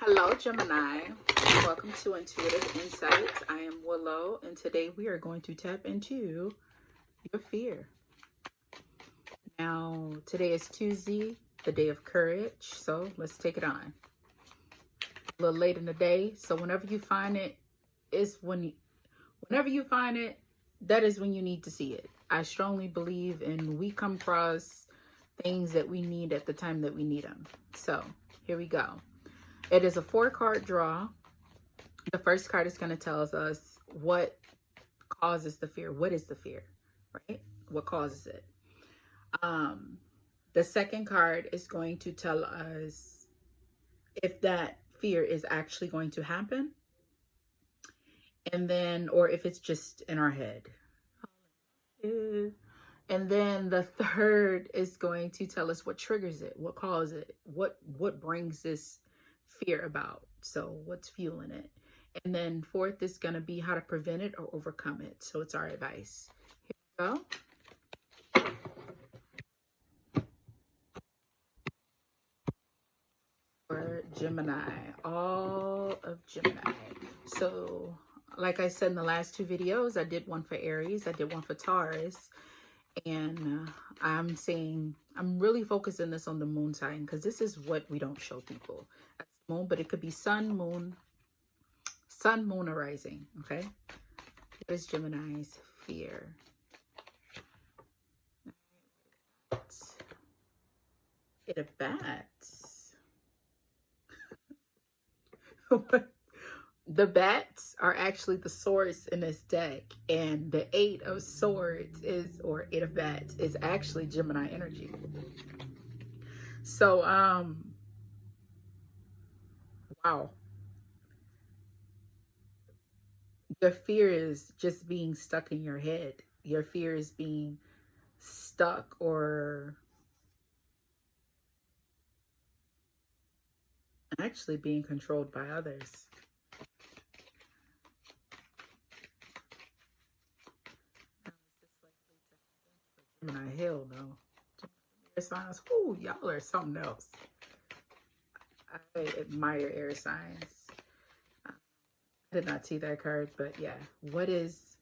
Hello, Gemini. Welcome to Intuitive Insights. I am Willow, and today we are going to tap into your fear. Now, today is Tuesday, the day of courage, so let's take it on. A little late in the day, so whenever you find it, whenever you find it, that is when you need to see it. I strongly believe in we come across things that we need at the time that we need them. So, here we go. It is a 4-card draw. The first card is going to tell us what causes the fear. What is the fear, right? What causes it? The second card is going to tell us if that fear is actually going to happen. And then, or if it's just in our head. And then the third is going to tell us what triggers it, what causes it, what brings this fear about. So what's fueling it? And then fourth is going to be how to prevent it or overcome it. So it's our advice. Here we go. For Gemini, all of Gemini. So like I said in the last 2 videos, I did one for Aries, I did one for Taurus. And I'm saying, I'm really focusing this on the moon sign because this is what we don't show people. That's the moon, but it could be sun, moon, or rising. Okay. What is Gemini's fear? It of bats. The bats are actually the source in this deck, and the 8 of swords is, or 8 of bats, is actually Gemini energy. So wow, your fear is just being stuck in your head. Your fear is being stuck or actually being controlled by others. Gemini, hell no. Air signs, ooh, y'all are something else. I admire air signs. I did not see that card, but yeah. What is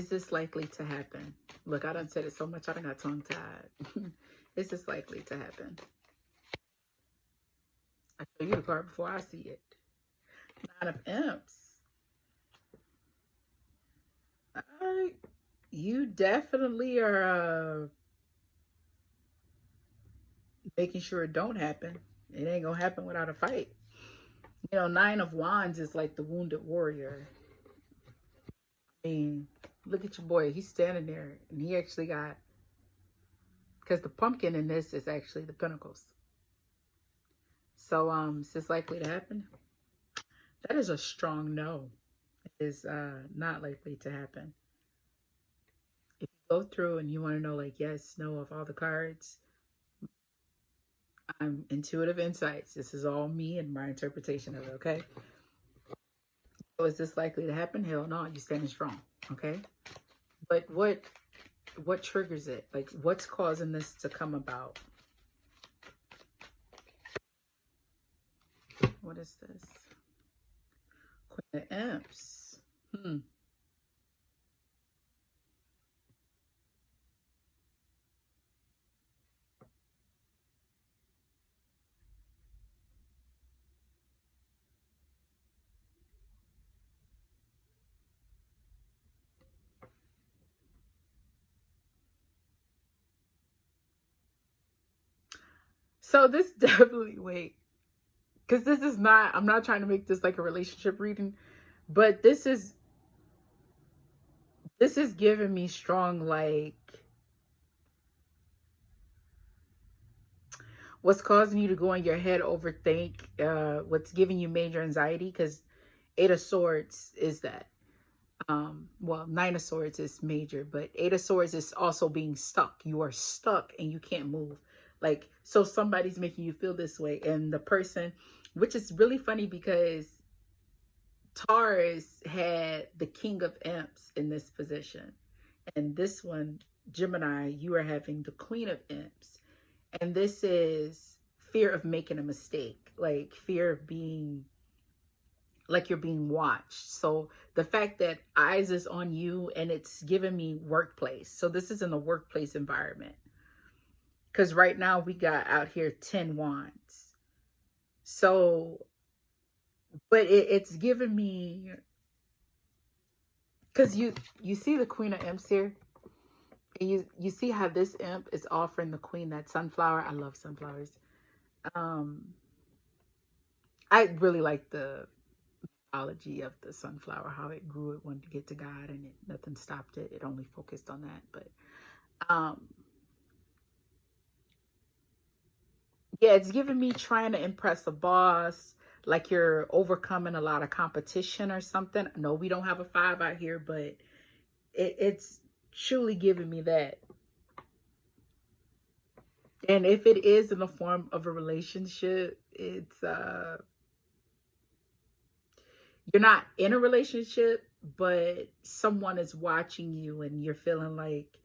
this likely to happen? Look, I done said it so much, I done got tongue tied. Is this likely to happen? I show you the card before I see it. 9 of Imps. You definitely are making sure it don't happen. It ain't gonna happen without a fight. You know, 9 of Wands is like the wounded warrior. I mean, look at your boy. He's standing there, and he actually got, because the pumpkin in this is actually the pentacles. So, is this likely to happen? That is a strong no. It is not likely to happen. If you go through and you want to know, like, yes, no, of all the cards, I'm Intuitive Insights. This is all me and my interpretation of it, okay? So is this likely to happen? Hell no, you're standing strong, okay? But what triggers it? Like, what's causing this to come about? What is this? Queen of Imps. So this definitely, wait, because this is not, I'm not trying to make this like a relationship reading, but this is giving me strong, like, what's causing you to go in your head, overthink, what's giving you major anxiety, because 8 of Swords is that. Well, 9 of Swords is major, but 8 of Swords is also being stuck. You are stuck and you can't move. Like, so somebody's making you feel this way, and the person, which is really funny because Taurus had the King of Imps in this position, and this one, Gemini, you are having the Queen of Imps. And this is fear of making a mistake, like fear of being like you're being watched. So the fact that eyes is on you, and it's giving me workplace. So this is in the workplace environment. Because right now we got out here 10 wands. So, but it's giving me, because you see the Queen of Imps here. And you see how this imp is offering the queen that sunflower. I love sunflowers. Um, I really like the mythology of the sunflower, how it grew, it wanted to get to God, and nothing stopped it. It only focused on that. But um, yeah, it's giving me trying to impress a boss, like you're overcoming a lot of competition or something. No, we don't have a 5 out here, but it's truly giving me that. And if it is in the form of a relationship, it's you're not in a relationship, but someone is watching you and you're feeling like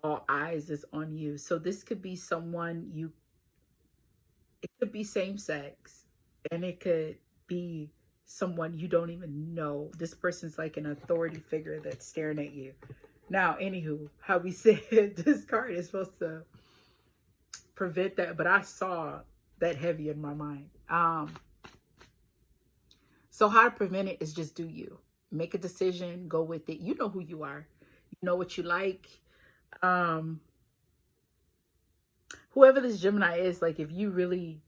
all eyes is on you. So this could be someone you, it could be same sex, and it could be someone you don't even know. This person's like an authority figure that's staring at you. Now, anywho, how we said this card is supposed to prevent that, but I saw that heavy in my mind. So how to prevent it is just do you. Make a decision, go with it. You know who you are. You know what you like. Um, Whoever this Gemini is, like if you really,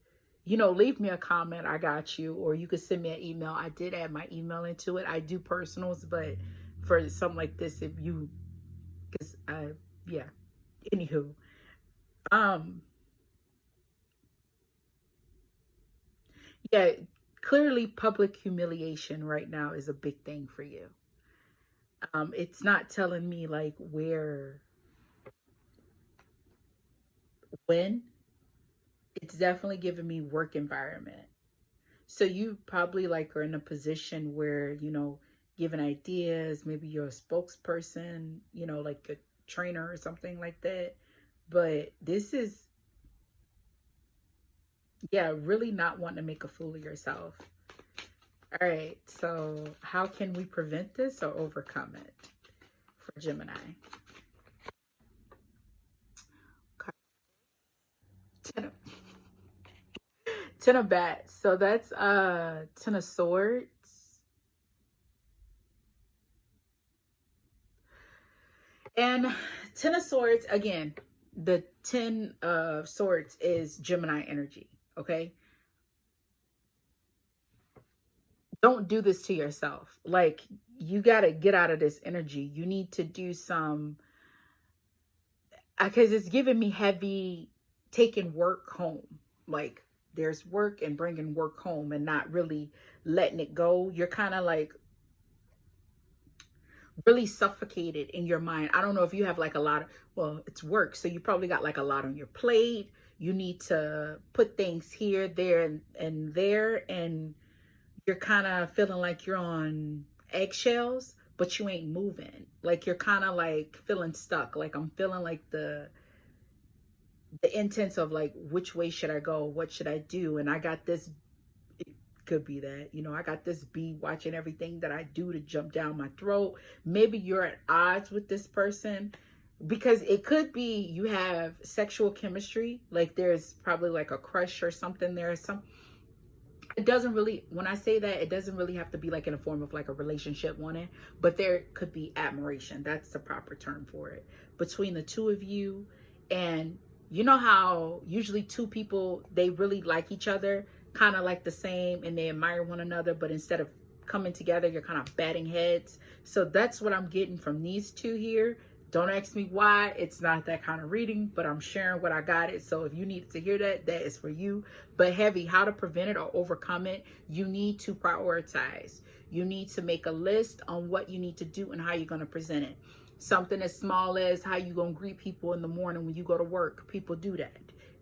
leave me a comment. I got you. Or you could send me an email. I did add my email into it. I do personals, but for something like this, if you, because yeah. Anywho, um, yeah, clearly public humiliation right now is a big thing for you. It's not telling me like where, when. It's definitely giving me work environment. So you probably like are in a position where, giving ideas, maybe you're a spokesperson, like a trainer or something like that. But this is, yeah, really not wanting to make a fool of yourself. All right, so how can we prevent this or overcome it for Gemini? Okay. Ten of, ten of bats. So that's 10 of swords. And 10 of swords, again, the 10 of swords is Gemini energy. Okay. Don't do this to yourself. Like, you got to get out of this energy. You need to do some, because it's giving me heavy taking work home. Like, there's work and bringing work home and not really letting it go. You're kind of like really suffocated in your mind. I don't know if you have like a lot of, well, it's work. So you probably got like a lot on your plate. You need to put things here, there, and there. And you're kind of feeling like you're on eggshells, but you ain't moving. Like you're kind of like feeling stuck. Like I'm feeling like the intense of like, which way should I go? What should I do? And I got this, it could be that, I got this bee watching everything that I do to jump down my throat. Maybe you're at odds with this person, because it could be you have sexual chemistry. Like there's probably like a crush or something there. It doesn't really, when I say that, it doesn't really have to be like in a form of like a relationship wanting, but there could be admiration. That's the proper term for it, between the two of you. And you know how usually two people, they really like each other, kind of like the same, and they admire one another, but instead of coming together, you're kind of batting heads. So that's what I'm getting from these two here. Don't ask me why. It's not that kind of reading, but I'm sharing what I got it. So if you need to hear that, that is for you. But heavy, how to prevent it or overcome it, you need to prioritize. You need to make a list on what you need to do and how you're going to present it. Something as small as how you going to greet people in the morning when you go to work. People do that.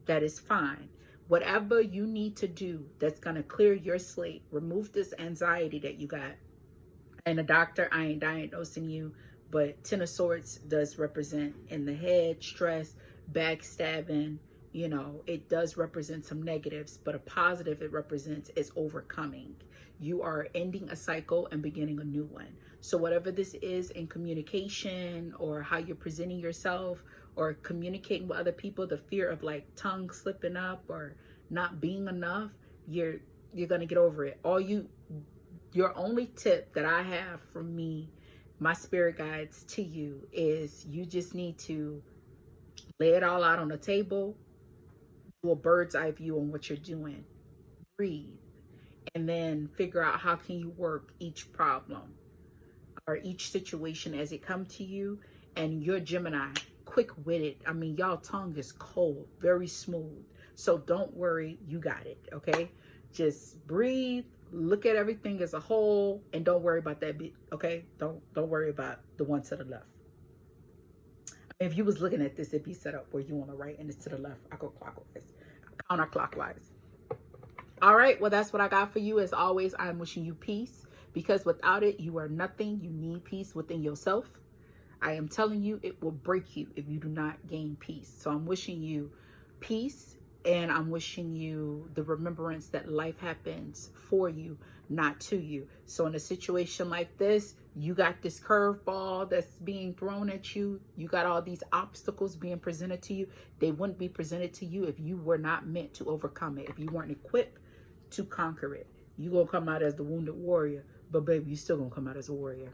That is fine. Whatever you need to do that's going to clear your slate, remove this anxiety that you got. And a doctor, I ain't diagnosing you, but 10 of swords does represent in the head, stress, backstabbing, you know, it does represent some negatives, but a positive it represents is overcoming. You are ending a cycle and beginning a new one. So whatever this is in communication or how you're presenting yourself or communicating with other people, the fear of like tongue slipping up or not being enough, you're going to get over it. Your only tip that I have from me, my spirit guides to you, is you just need to lay it all out on the table, do a bird's eye view on what you're doing, breathe, and then figure out how can you work each problem or each situation as it come to you. And you're Gemini, quick-witted. I mean, y'all tongue is cold, very smooth. So don't worry, you got it, okay? Just breathe, look at everything as a whole, and don't worry about that bit, okay? Don't worry about the one to the left. If you was looking at this, it'd be set up where you on the right and it's to the left. I go clockwise, counterclockwise. All right, well, that's what I got for you. As always, I'm wishing you peace, because without it, you are nothing. You need peace within yourself. I am telling you, it will break you if you do not gain peace. So I'm wishing you peace, and I'm wishing you the remembrance that life happens for you, not to you. So in a situation like this, you got this curveball that's being thrown at you. You got all these obstacles being presented to you. They wouldn't be presented to you if you were not meant to overcome it, if you weren't equipped to conquer it. You're going to come out as the wounded warrior, but baby, you still going to come out as a warrior.